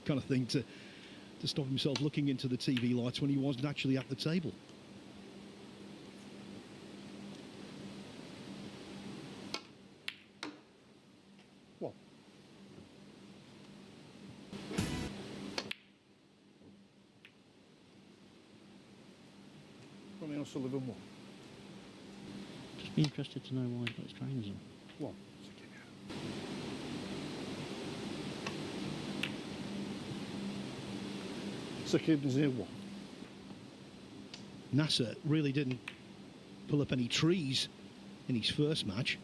kind of thing to stop himself looking into the TV lights when he wasn't actually at the table. What? Ronnie O'Sullivan what? Just be interested to know why he's got his trainers on. What? Sakib Nazir what? Nasser really didn't pull up any trees in his first match.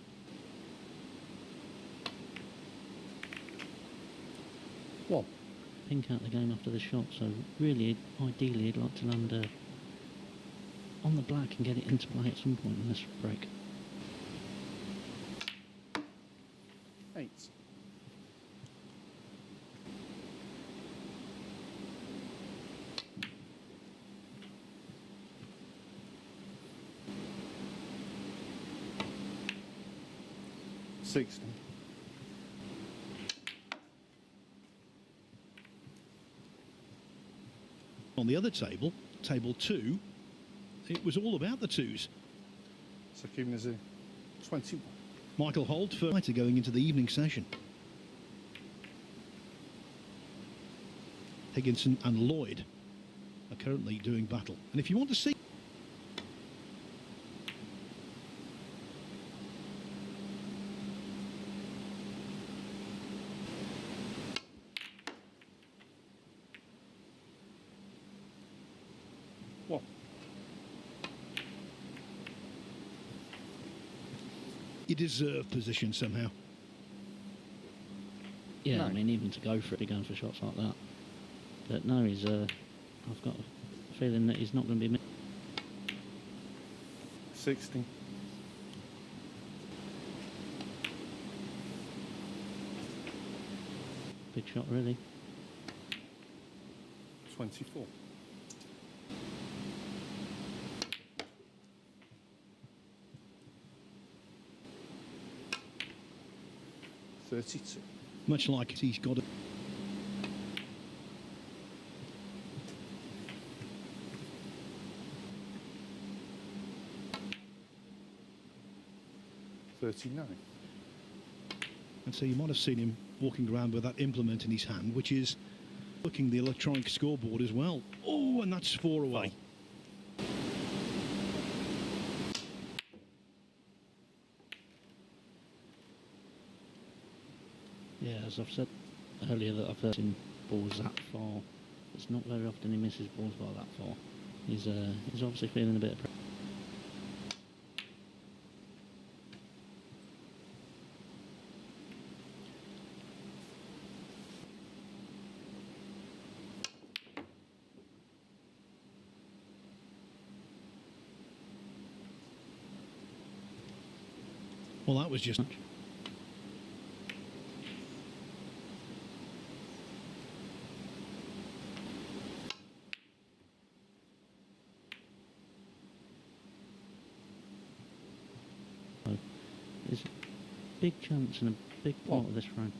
What? Pink out the game after the shot, so really, ideally, he'd like to land on the black and get it into play at some point in this break. 8. Sixty. On the other table, table 2, it was all about the twos. Sakib Nazir 21. Michael Holt for going into the evening session. Higginson and Lloyd are currently doing battle. And if you want to see... What? You deserve position somehow. Yeah, No. I mean, even to go for it, going for shots like that. But no, he's. I've got a feeling that he's not going to be. 60. Big shot, really. 24. 32. Much like he's got a... $39. And so you might have seen him walking around with that implement in his hand, which is looking the electronic scoreboard as well. Oh, and that's 4 away. Yeah, as I've said earlier, that I've heard him balls that far. It's not very often he misses balls by that far. He's obviously feeling a bit of pressure. Well, that was just... There's a big chance and a big part of this frame.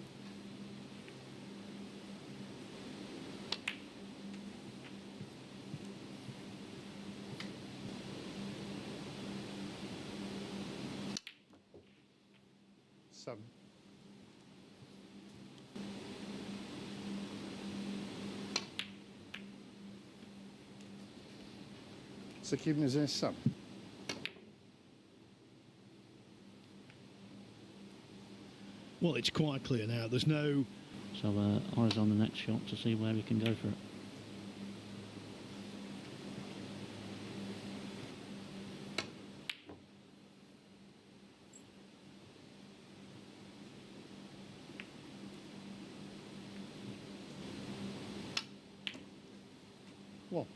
Seven. Sakib Nazir 7. Well, it's quite clear now. There's no... So eyes on the next shot to see where he can go for it. What?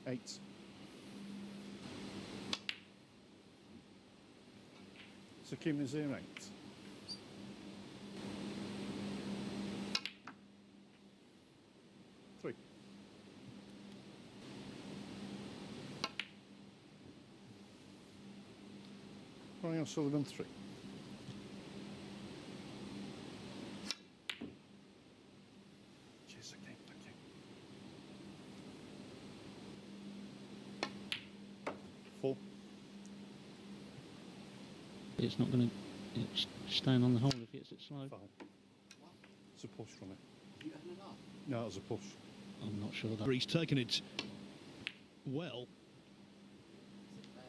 Eight. Sakib Nazir 8. Three. Ronnie O'Sullivan 3. Cheers again, thank you. 4. It's not going to. It's staying on the hole if it's slow. 5. It's a push from it. No, it was a push. I'm not sure that. He's taken it well,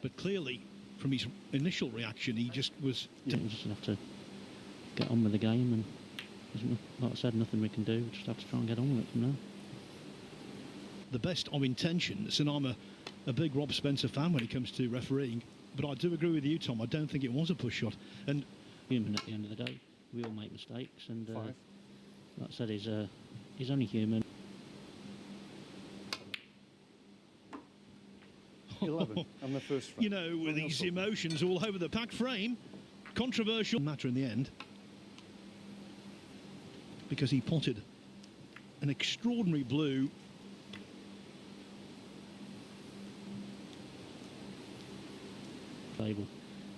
but clearly from his initial reaction he just was... Yeah, we just have to get on with the game, and like I said, nothing we can do. We just have to try and get on with it from now. The best of intentions, and I'm a big Rob Spencer fan when it comes to refereeing, but I do agree with you, Tom. I don't think it was a push shot. And Human at the end of the day. We all make mistakes, and 5. like I said, he's only human. 11 on the first frame. you know, with Ronnie these O'Sullivan. emotions all over the packed frame, controversial matter in the end, because he potted an extraordinary blue. Table.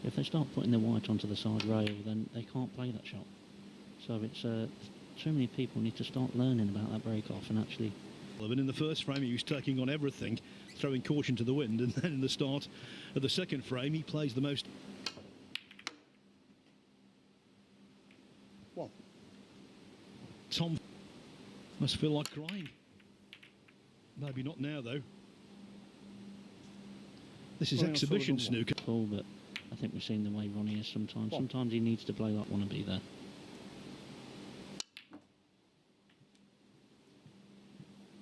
If they start putting their white onto the side rail, then they can't play that shot. So it's too many people need to start learning about that break off and actually. And in the first frame he was taking on everything, throwing caution to the wind, and then in the start of the second frame he plays the most. 1. Tom must feel like crying. Maybe not now though. This is Ronnie exhibition O'Sullivan snooker. Full, but I think we've seen the way Ronnie is sometimes. What? Sometimes he needs to play like wannabe there.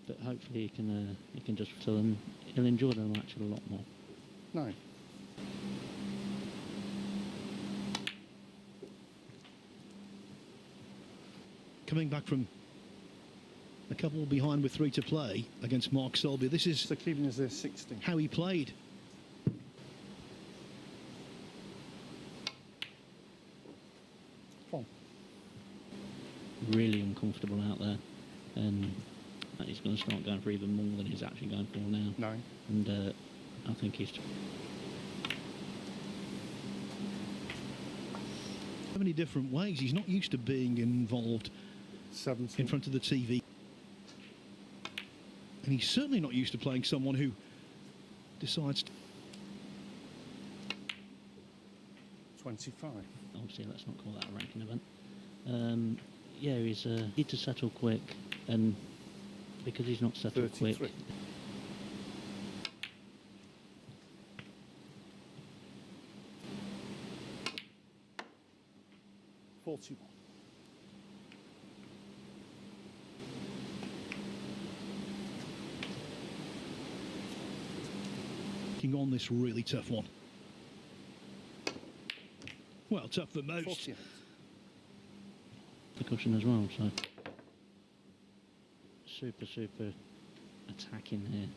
But hopefully he can just fill and he'll enjoy the match a lot more. 9. Coming back from a couple behind with 3 to play against Mark Selby. This is So keeping us there 16. how he played. 1. Really uncomfortable out there, and he's going to start going for even more than he's actually going for now. 9. And I think he's. So many different ways. He's not used to being involved 17. in front of the TV. And he's certainly not used to playing someone who decides to... 25. Obviously, let's not call that a ranking event. Yeah, he's need to settle quick, and because he's not settled 33. quick, 41. Taking on this really tough one. Well, tough for most. 48. the cushion as well. So super attacking here,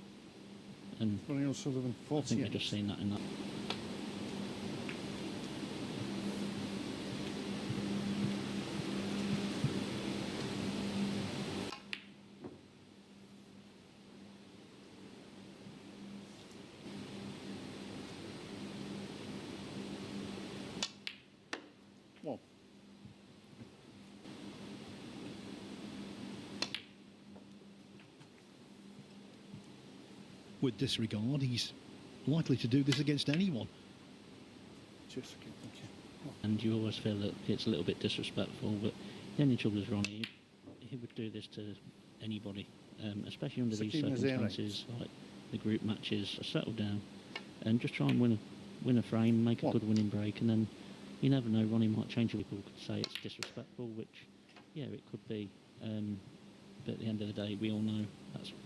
and Ronnie O'Sullivan I think 48. we've just seen that in that. One. With disregard, he's likely to do this against anyone. Cheers, okay, thank you. One. And you always feel that it's a little bit disrespectful, but the only trouble is Ronnie, he would do this to anybody, especially under So these keeping his ear circumstances, like the group matches. Settle down and just try and win a frame, make a What? good winning break, and then you never know, Ronnie might change. People could say it's disrespectful, which, yeah, it could be. But at the end of the day, we all know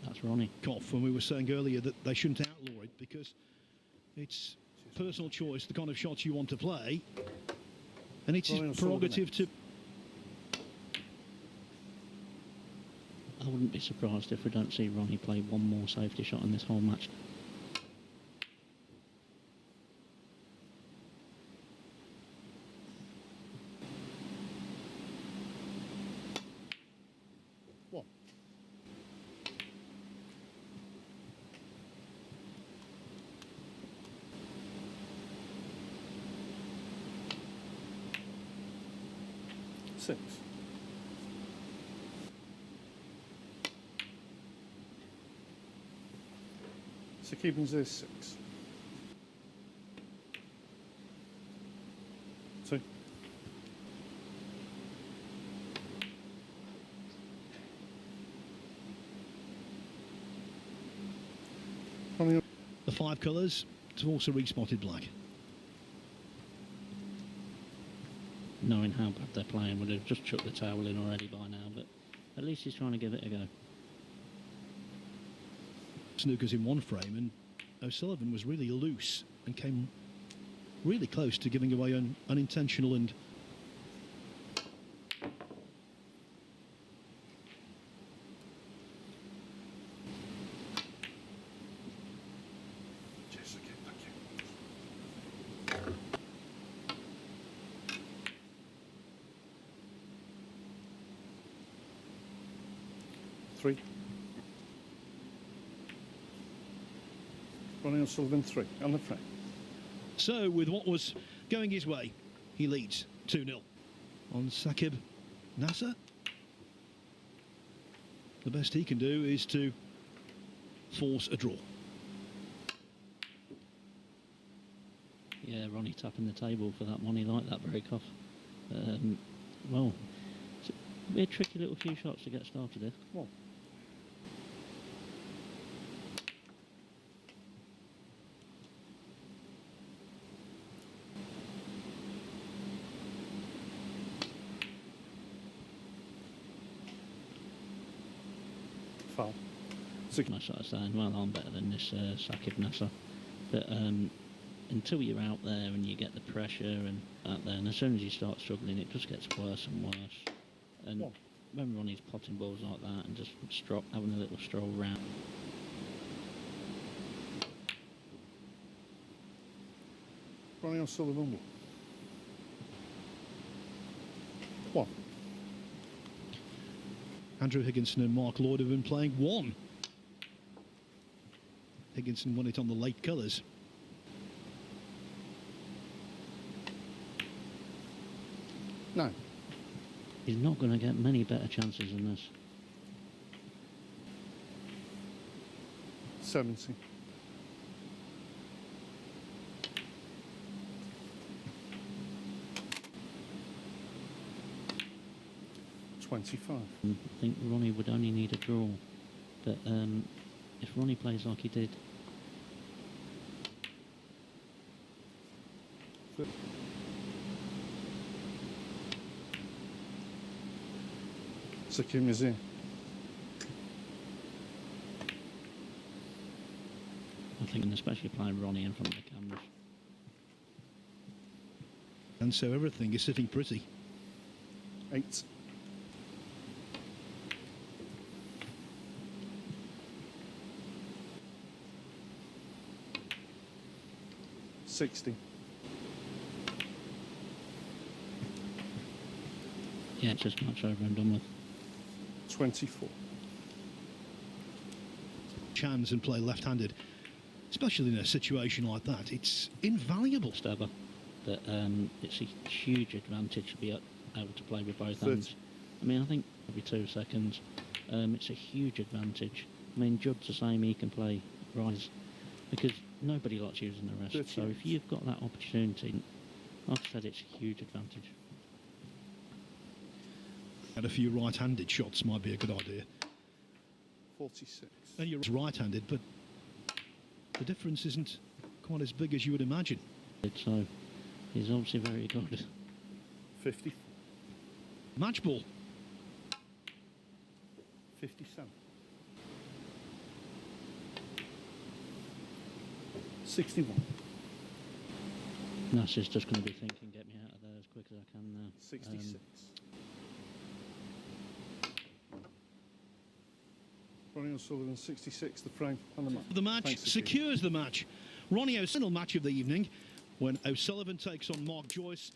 that's Ronnie. Cough, when we were saying earlier that they shouldn't outlaw it because it's personal choice, the kind of shots you want to play, and it's Ronnie his O'Sullivan prerogative next. to... I wouldn't be surprised if we don't see Ronnie play one more safety shot in this whole match. One. 6. So keeping 6. 2. Running The 5 colours have also respotted black. Knowing how bad they're playing, would have just chucked the towel in already by now, but at least he's trying to give it a go. Snookers in one frame, and O'Sullivan was really loose and came really close to giving away an unintentional and Yes, okay, thank you. 3. Ronnie O'Sullivan 3 on the frame. so with what was going his way, he leads 2-0 on Sakib Nasser. The best he can do is to force a draw. Yeah, Ronnie tapping the table for that one. He liked that break off. Well, it's a bit tricky little few shots to get started here. Well, foul. I started saying, well, I'm better than this Sakib Nasser. But until you're out there and you get the pressure and out there, and as soon as you start struggling, it just gets worse and worse. And Well, when Ronnie's potting balls like that and just having a little stroll round. Ronnie O'Sullivan 1. Andrew Higginson and Mark Lloyd have been playing 1. Higginson won it on the late colours. No. He's not going to get many better chances than this. 70. $25. I think Ronnie would only need a draw. But if Ronnie plays like he did, Sakim is in. I think, and especially playing Ronnie in front of the cameras. And so everything is sitting pretty. 8. $60. Yeah, it's just much over and done with. 24. Chance and play left-handed, especially in a situation like that, it's invaluable. Ever. But it's a huge advantage to be able to play with both 30. hands. I mean, I think every 2 seconds, it's a huge advantage. I mean, Judd's the same, he can play rise because nobody likes using the rest. 30. So if you've got that opportunity, like I said, it's a huge advantage. And a few right-handed shots might be a good idea. 46. And you're right-handed, but the difference isn't quite as big as you would imagine. So he's obviously very good. 50. Match ball. 57. 61. Nasser's just going to be thinking, get me out of there as quick as I can now. 66. Ronnie O'Sullivan 66, the frame and the match. The match Thanks, secures the match. Ronnie O'Sullivan match of the evening when O'Sullivan takes on Mark Joyce.